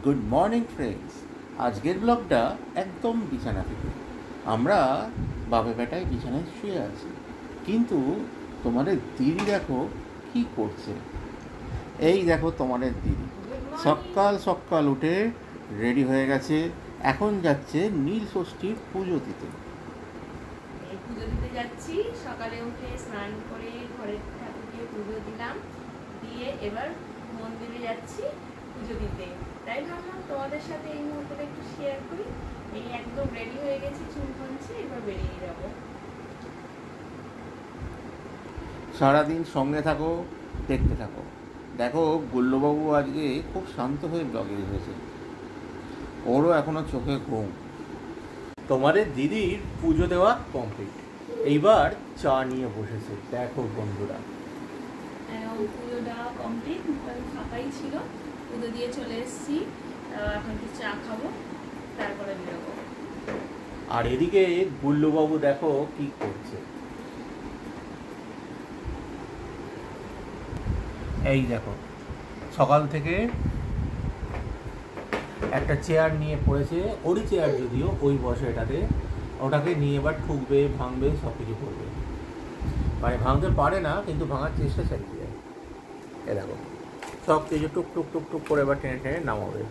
Good morning friends. আজকের ব্লগটা একদম বিছানা থেকে। আমরা বাপে বেটায় বিছানায় শুয়ে আছি, কিন্তু তোমাদের দিদি দেখো কি করছে। এই দেখো তোমাদের দিদি সকাল সকাল উঠে রেডি হয়ে গেছে, এখন যাচ্ছে নীল ষষ্ঠীর পুজো দিতে। পুজো দিতে যাচ্ছি। সকালে উঠে স্নান করে ঘরের ঠাকুরকে পুজো দিলাম, দিয়ে এবার মন্দিরে যাচ্ছি পুজো দিতে। তাই ভাবলাম তোমাদের সাথে এই মুহূর্তটা একটু শেয়ার করি। এই একদম রেডি হয়ে গেছি, চুল খুলছি, এবার বেরিয়ে যাব। সারাদিন সঙ্গে থাকো, দেখতে থাকো। দেখো গুল্লুবাবু আজকে খুব শান্ত হয়ে ব্লগে এসেছে, ওরও এখনো চোখে ঘুম। তোমাদের দিদির পুজো দেওয়া কমপ্লিট, এইবার চা নিয়ে বসেছে। দেখো বন্ধুরা, পুজো দেওয়া কমপ্লিট, ফাঁকাই ছিল, পুজো দিয়ে চলে এসেছি। এখন একটু চা খাবো, তারপরে বেরোবো। আর এদিকে গুল্লুবাবু দেখো কি করছে। এই দেখো সকাল থেকে একটা চেয়ার নিয়ে পড়েছে, ওরই চেয়ার যদিও, ওই বসে এটাতে, ওটাকে নিয়ে এবার ঠুকবে, ভাঙবে, সব কিছু করবে। মানে ভাঙতে পারে না, কিন্তু ভাঙার চেষ্টা চালিয়ে যায়। এ দেখো সব কিছু টুক টুক টুক টুক করে এবার টেনে টেনে নামাবে।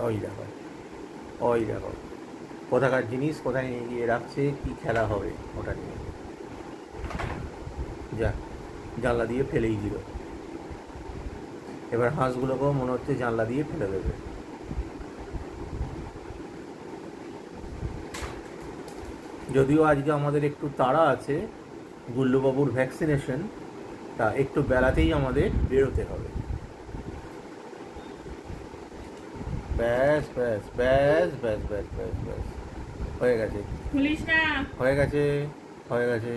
ওই দেখো, ওই দেখো কোথাকার জিনিস কোথায় নিয়ে গিয়ে রাখছে, কি খেলা হবে ওটা নিয়ে। যা জানলা দিয়ে ফেলেই দিল, এবার হাঁসগুলোকেও মনে হচ্ছে জানলা দিয়ে ফেলে দেবে। যদিও আজকে আমাদের একটু তাড়া আছে, গুল্লুবাবুর ভ্যাকসিনেশন, তা একটু বেলাতেই আমাদের বেরোতে হবে। ব্যাস ব্যাস ব্যাস ব্যাস ব্যাস ব্যাস ব্যাস হয়ে গেছে, হয়ে গেছে, হয়ে গেছে,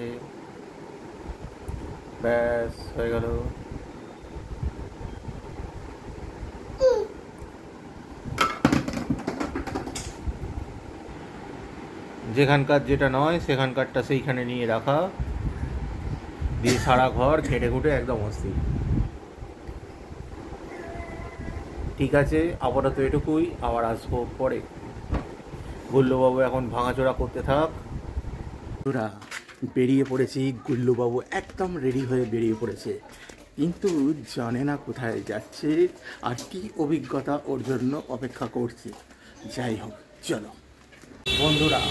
ব্যাস হয়ে গেল। যেখানকার যেটা নয় সেখানকারটা সেইখানে নিয়ে রাখা, দিয়ে সারা ঘর ঘেঁটে ঘুটে একদম অস্থির। ঠিক আছে, আপাতত এটুকুই, আবার আসবো পরে। গুল্লুবাবু এখন ভাঙাচোরা করতে থাক। বেরিয়ে পড়েছি, গুল্লুবাবু একদম রেডি হয়ে বেরিয়ে পড়েছে, কিন্তু জানে না কোথায় যাচ্ছে আর কি অভিজ্ঞতা ওর জন্য অপেক্ষা করছে। যাই হোক চলো বন্ধুরা,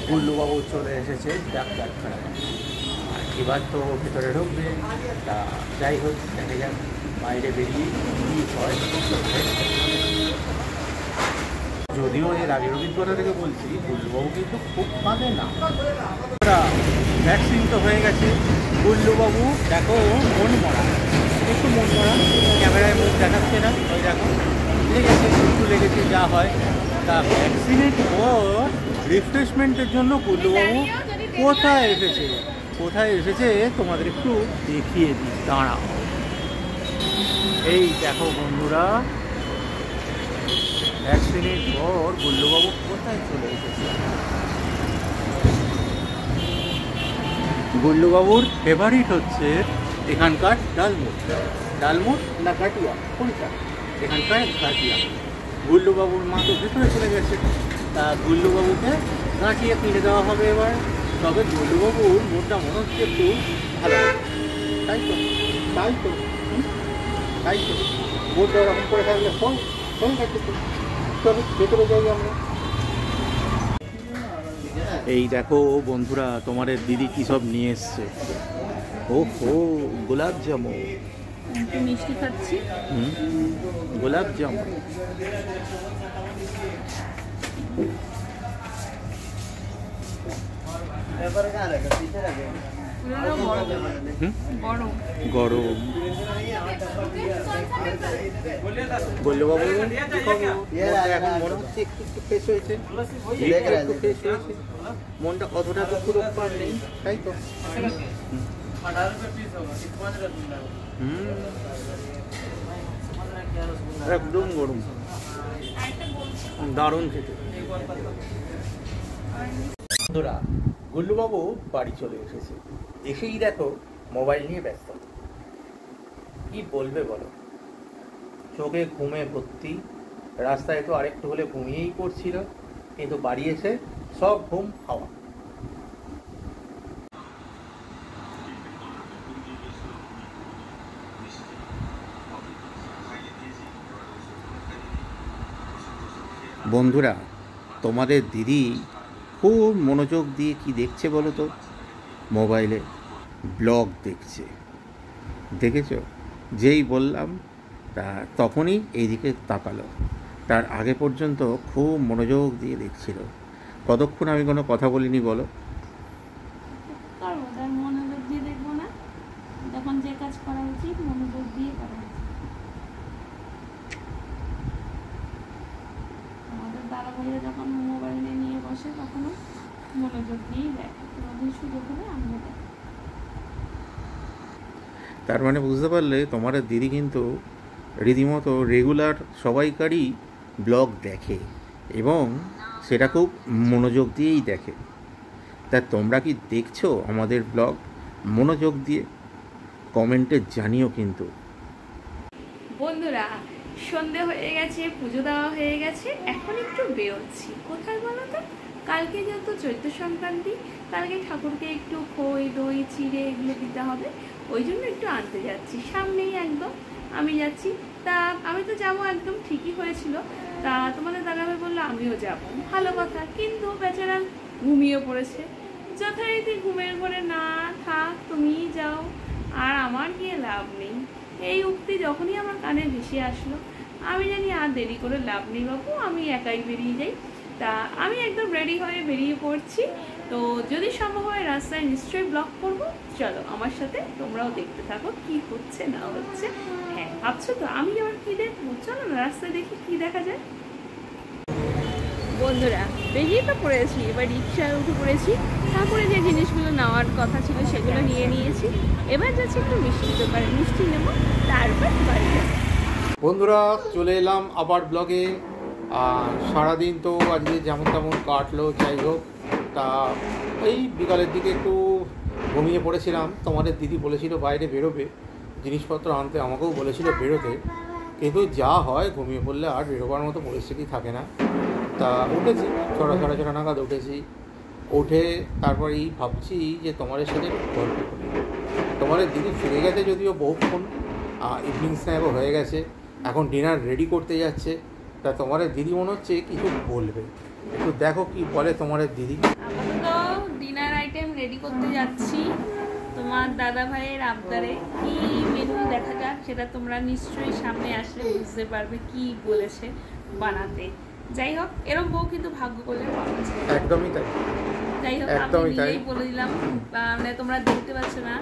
গুল্লুবাবু চলে এসেছে ডাক্তারখানায়, আর এবার তো ভেতরে ঢুকবে। তা যাই হোক, দেখা যাক বাইরে বেরিয়ে কী হয়। যদিও এর আগের অভিজ্ঞতা থেকে বলছি, গুল্লুবাবু কিন্তু খুব কাঁদে না। ভ্যাকসিন তো হয়ে গেছে, গুল্লুবাবু দেখো মন মরা, একটু মন মরা, ক্যামেরায় মুখ দেখাচ্ছে না। ওই দেখো লেগেছে, একটু লেগেছে, যা হয়। তা ভ্যাকসিনের পর রিফ্রেশমেন্টের জন্য গুল্লুবাবু কোথায় এসেছে, কোথায় এসেছে তোমাদের একটু দেখিয়ে দিই, দাঁড়াও। এই দেখো বন্ধুরা, ভ্যাকসিনের পর গুল্লুবাবু কোথায় চলে এসেছে। গুল্লুবাবুর ফেভারিট হচ্ছে এখানকার ডালমুট। ডালমুট না গাটিয়া, কোনটা? এখানকার গাটিয়া। গুল্লুবাবুর মা তো ভেতরে চলে গেছে, তা গুল্লুবাবুকে গাঁটিয়ে কিনে দেওয়া হবে এবার। তবে গুল্লুবাবুর মুডটা মনে হচ্ছে একটু ভালো, তাই তো, তাই তো, তাই তো। মুডটা ওরকম করে থাকলে ফোন ফোন কাটতে, চলো ভেতরে যাই আমরা। এই দেখো বন্ধুরা, তোমাদের দিদি কী সব নিয়ে এসছে। ও হো, গোলাপ জামুন, মিষ্টি খাচ্ছি। গোলাপ জামুন। গরম। গুল্লুবাবু এখন মনে হচ্ছে একটু একটু ফ্রেশ হয়েছে, একটু ফ্রেশ হয়েছে, মনটা অতটা তো পুরো পার নেই, তাই তো। একদম গরম, দারুণ খেতে। বন্ধুরা গুল্লুবাবু বাড়ি চলে এসেছে, এসেই দেখো মোবাইল নিয়ে ব্যস্ত। কি বলবে বলো, চোখে ঘুমে ভর্তি, রাস্তায় তো আরেকটু হলে ঘুমিয়েই পড়ছিল, কিন্তু বাড়ি এসে সব ঘুম হাওয়া। বন্ধুরা, তোমাদের দিদি খুব মনোযোগ দিয়ে কি দেখছে বলো তো? মোবাইলে ব্লগ দেখছে। দেখেছো? যেই বললাম তা তখনই এইদিকে তাকালো। তার আগে পর্যন্ত খুব মনোযোগ দিয়ে দেখছিল। কতক্ষণ আমি কোনো কথা বলিনি বলো? করবো, তার মনোযোগ দিয়ে দেখবো না? যখন যে কাজ করা উচিত মনোযোগ দিয়ে করা উচিত। আমাদের দাদা ভাইরা যখন মোবাইল নিয়ে বসে তখনও মনোযোগ দিয়েই দেখে, কোনোদিন সুযোগ হলে আমিও দেখি। তার মানে বুঝতে পারলে তোমার দিদি কিন্তু রীতিমতো রেগুলার সবাইকারই ব্লগ দেখে, এবং সেটা খুব মনোযোগ দিয়েই দেখে। তা তোমরা কি দেখছো আমাদের ব্লগ মনোযোগ দিয়ে? কমেন্টে জানিও কিন্তু। বন্ধুরা, সন্ধে হয়ে গেছে, পুজো দেওয়া হয়ে গেছে, এখন একটু বেরোচ্ছি। কোথায় বলো তো? কালকে যেহেতু চৈত্র সংক্রান্তি, কালকে ঠাকুরকে একটু খই দই চিড়ে এগুলো দিতে হবে, ওই জন্য একটু আনতে যাচ্ছি। সামনেই একদম আমি যাচ্ছি। তা আমি তো যাবো, একদম ঠিকই হয়েছিল। তা তোমাদের দাদাভাই বললো আমিও যাব, ভালো কথা। কিন্তু বেচারা ঘুমিয়ে পড়েছে। যথারীতি ঘুমের ঘরে না থাক, তুমিই যাও, আর আমার গিয়ে লাভ নেই। এই উক্তি যখনই আমার কানে ভেসে আসলো, আমি জানি আর দেরি করে লাভ নেই বাবু, আমি একাই বেরিয়ে যাই। তা আমি একদম রেডি হয়ে বেরিয়ে পড়ছি। তো যদি সম্ভব হয় রাস্তায় নিশ্চয়ই ব্লগ করবো। চলো আমার সাথে, তোমরাও দেখতে থাকো কি হচ্ছে না হচ্ছে। হ্যাঁ, ভাবছো তো আমি আবার কি দেখবো? চলো না রাস্তায় দেখি কি দেখা যায়। বন্ধুরা, বেরিয়ে তো পড়েছি, এবার রিক্সায় উঠে পড়েছি। তারপরে যে জিনিসগুলো নেওয়ার কথা ছিল সেগুলো নিয়েছি। এবার যাচ্ছি একটু মিষ্টি দোকানে, মিষ্টি নেবো, তারপর বাড়ি যাবো। বন্ধুরা, চলে এলাম আবার ব্লগে। সারাদিন তো আজকে যেমন তেমন কাটলো, যাই হোক। তা এই বিকালের দিকে একটু ঘুমিয়ে পড়েছিলাম। তোমাদের দিদি বলেছিল বাইরে বেরোবে, জিনিসপত্র আনতে, আমাকেও বলেছিল বেরোতে, কিন্তু যা হয় ঘুমিয়ে পড়লে আর বেরোবার মতো পরিস্থিতি থাকে না। তা উঠেছি, সাড়ে ছটা নাগাদ উঠেছি। উঠে তারপরেই ভাবছি যে তোমাদের সাথে গল্প করি। তোমাদের দিদি ফিরে গেছে যদিও বহুক্ষণ, ইভিনিং স্ন্যাকও হয়ে গেছে, এখন ডিনার রেডি করতে যাচ্ছে। তা তোমাদের দিদি মনে হচ্ছে কিছু বলবে, একটু দেখো কি বলে তোমাদের দিদি। আপাতত ডিনার আইটেম রেডি করতে যাচ্ছি। তোমার দাদা ভাইয়ের আবদারে কি মেনু দেখা যাক, সেটা তোমরা নিশ্চয়ই সামনে আসলে বুঝতে পারবে কি বলেছে বানাতে। যাই হোক, এরকম বউ কিন্তু ভাগ্য করলে পাওয়া যায়। একদমই তাই। যাই হোক, আমি নিজেই বলে দিলাম, মানে তোমরা দেখতে পাচ্ছ না,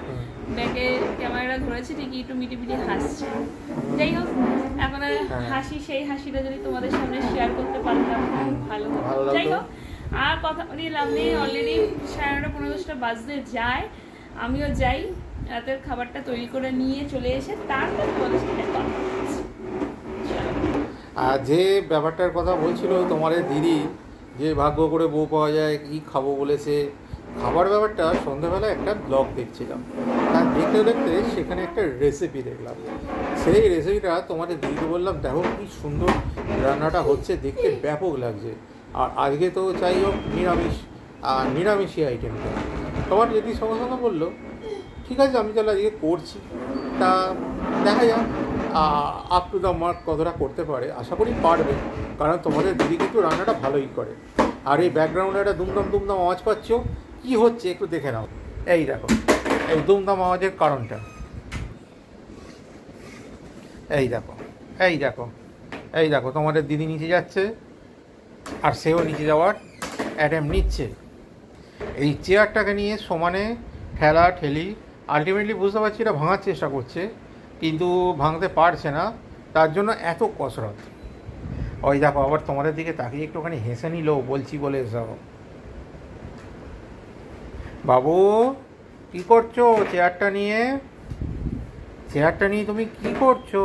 ব্যাগে ক্যামেরা ধরেছি ঠিকই, একটু মিটি মিটি হাসছে। যাই হোক, এখন আর হাসি, সেই হাসিটা যদি তোমাদের সামনে শেয়ার করতে পারতাম ভালো হতো। যাই হোক, আর কথা বলিয়ে লাভ নেই, অলরেডি 9:30-10:30 বাজতে যায়। আমিও যাই, রাতের খাবারটা তৈরি করে নিয়ে চলে এসে তারপর তোমাদের সাথে কথা বলছি। আর যে ব্যাপারটার কথা বলছিল তোমাদের দিদি, যে ভাগ্য করে বউ পাওয়া যায়, কী খাবো বলেছে, খাবার ব্যাপারটা সন্ধ্যাবেলা একটা ব্লগ দেখছিলাম। আর দেখতে দেখতে সেখানে একটা রেসিপি দেখলাম। সেই রেসিপিটা তোমাদের দিদিকে বললাম, দেখো কি সুন্দর রান্নাটা হচ্ছে, দেখতে ব্যাপক লাগছে। আর আজকে তো চাই হোক নিরামিষই আইটেমটা। তোমার দিদি সঙ্গে সঙ্গে বললো ঠিক আছে, আমি তাহলে আজকে করছি। তা দেখা যাক আপ টু দ্য মার্ক কতটা করতে পারে। আশা করি পারবে, কারণ তোমাদের দিদি কিন্তু রান্নাটা ভালোই করে। আর এই ব্যাকগ্রাউন্ডে একটা দুমদাম আওয়াজ পাচ্ছ, কী হচ্ছে একটু দেখে নাও। এই দেখো, এই দুমদাম আওয়াজের কারণটা এই দেখো, এই দেখো, এই দেখো, তোমাদের দিদি নিচে যাচ্ছে, আর সেও নিচে যাওয়ার অ্যাটেম্প নিচ্ছে। এই চেয়ারটাকে নিয়ে সমানে ঠেলা ঠেলি, আলটিমেটলি বুঝতে পারছি এটা ভাঙার চেষ্টা করছে, কিন্তু ভাঙতে পারছে না, তার জন্য এত কসরত। ওই দেখো, আবার তোমাদের দিকে তাকিয়ে একটুখানি হেসে নিল বলছি বলে এসব। বাবু কি করছো? চেয়ারটা নিয়ে তুমি কি করছো?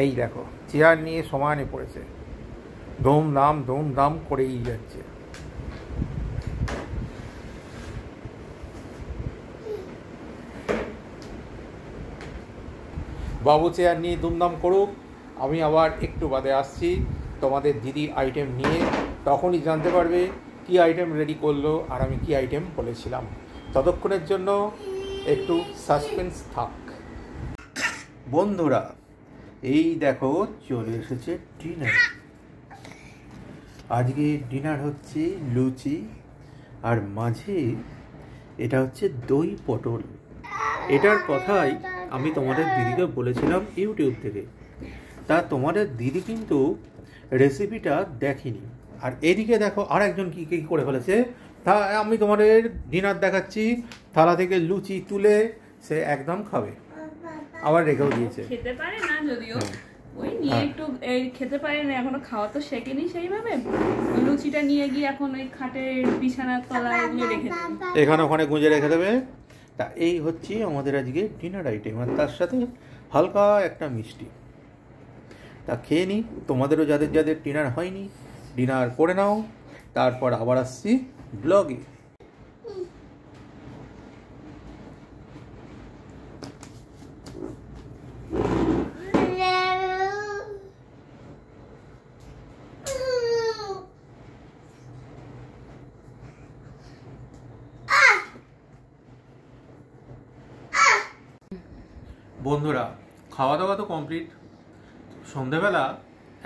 এই দেখো, চেয়ার নিয়ে সমানে পড়েছে, ধুমধাম করেই যাচ্ছে। বাবু চেয়ার নিয়ে দুমদাম করুক, আমি আবার একটু বাদে আসছি তোমাদের দিদি আইটেম নিয়ে। তখনই জানতে পারবে কি আইটেম রেডি করলো আর আমি কি আইটেম বলেছিলাম। ততক্ষণের জন্য একটু সাসপেন্স থাক। বন্ধুরা, এই দেখো চলে এসেছে ডিনার। আজকে ডিনার হচ্ছে লুচি আর মাঝে এটা হচ্ছে দই পটল। এটার কথাই আমি তোমাদের দিদিকে বলেছিলাম ইউটিউব থেকে, তা তোমাদের দিদি কিন্তু রেসিপিটা দেখেনি। আর এদিকে দেখো আর একজন কী কী করে ফেলেছে, তা আমি তোমাদের ডিনার দেখাচ্ছি। থালা থেকে লুচি তুলে সে একদম খাবে, আবার রেখেও দিয়েছে। খেতে পারে না যদিও, ওই নিয়ে একটু খেতে পারে না, এখনো খাওয়া তো শেখেনি সেইভাবে। লুচিটা নিয়ে গিয়ে এখন ওই খাটের বিছানার তলায় এগুলো রেখে দেবে, এখানে ওখানে গুঁজে রেখে দেবে। তা এই হচ্ছে আমাদের আজকে ডিনার আইটেম, আর তার সাথে হালকা একটা মিষ্টি। তা খেয়ে নিই, তোমাদেরও যাদের যাদের ডিনার হয়নি ডিনার করে নাও, তারপর আবার আসছি ব্লগে। বন্ধুরা, খাওয়া দাওয়া তো কমপ্লিট। সন্ধেবেলা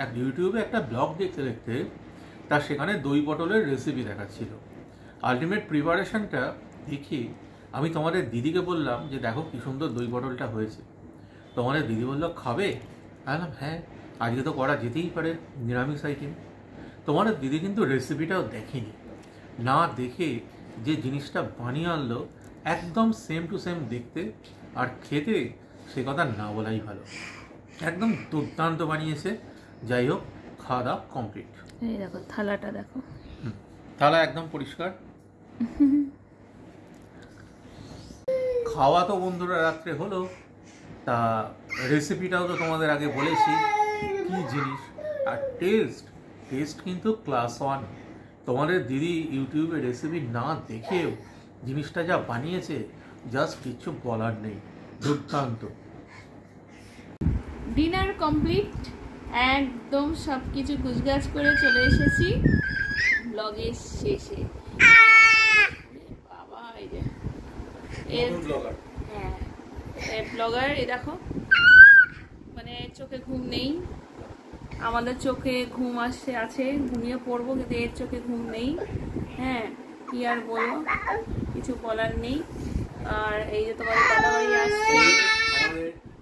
এক ইউটিউবে একটা ব্লগ দেখতে দেখতে তার সেখানে দই পটলের রেসিপি দেখাচ্ছিল। আলটিমেট প্রিপারেশনটা দেখি আমি তোমাদের দিদিকে বললাম যে দেখো কী সুন্দর দই পটলটা হয়েছে। তোমাদের দিদি বললো খাবে? বললাম হ্যাঁ, আজকে তো করা যেতেই পারে, নিরামিষ আইটেম। তোমাদের দিদি কিন্তু রেসিপিটাও দেখেনি, না দেখে যে জিনিসটা বানিয়ে আনলো একদম সেম টু সেম দেখতে আর খেতে, সে কথা না বলাই ভালো। একদম দুর্দান্ত বানিয়েছে। যাই হোক, খাওয়া দাওয়া কমপ্লিট। এই দেখো থালাটা দেখো, থালা একদম পরিষ্কার। খাওয়া তো বন্ধুরা রাত্রে হলো, তা রেসিপিটাও তো তোমাদের আগে বলেছি কি জিনিস। আর টেস্ট কিন্তু ক্লাস 1। তোমাদের দিদি ইউটিউবে রেসিপি না দেখেও জিনিসটা যা বানিয়েছে জাস্ট কিছু বলার নেই, দুর্দান্ত। ডিনার কমপ্লিট, একদম সব কিছু গুছগাছ করে চলে এসেছি ব্লগের শেষে। বাবা এই যে হ্যাঁ ব্লগার, এই দেখো মানে চোখে ঘুম নেই, আমাদের চোখে ঘুম আছে, ঘুমিয়ে পড়বো, কিন্তু এর চোখে ঘুম নেই। হ্যাঁ কি আর বলবো, কিছু বলার নেই। আর এই যে তোমার দাদাভাই আসছে,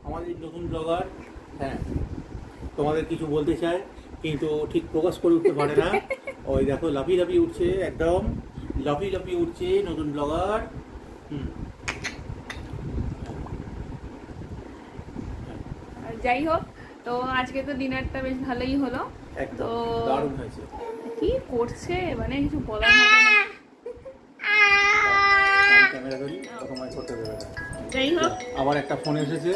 আমাদের নতুন ব্লগার। হ্যাঁ, তোমাদের কিছু বলতে চায় কিন্তু ঠিক প্রকাশ করে উঠতে পারে না। ওই দেখো লাফিয়ে লাফিয়ে উঠছে, একদম লাফিয়ে লাফিয়ে উঠছে নতুন ব্লগার। যাই হোক, তো আজকে তো ডিনারটা বেশ ভালোই হলো। তো দারুণ হয়েছে। কি করছে মানে কিছু বলার মতো না। যাই হোক, আবার একটা ফোন এসেছে।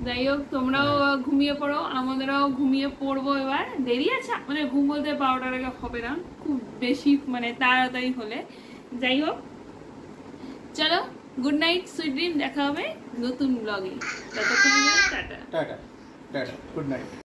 যাই হোক, তোমরাও ঘুমিয়ে পড়ো, আমাদেরও ঘুমিয়ে পড়বো। এবার দেরি আছে, মানে ঘুম বলতে 12টার আগে হবে না, খুব বেশি মানে তাড়াতাড়ি হলে। যাই হোক, চলো গুড নাইট, সুইট ড্রিম, দেখা হবে নতুন ব্লগে। ততক্ষণ tata tata tata, good night.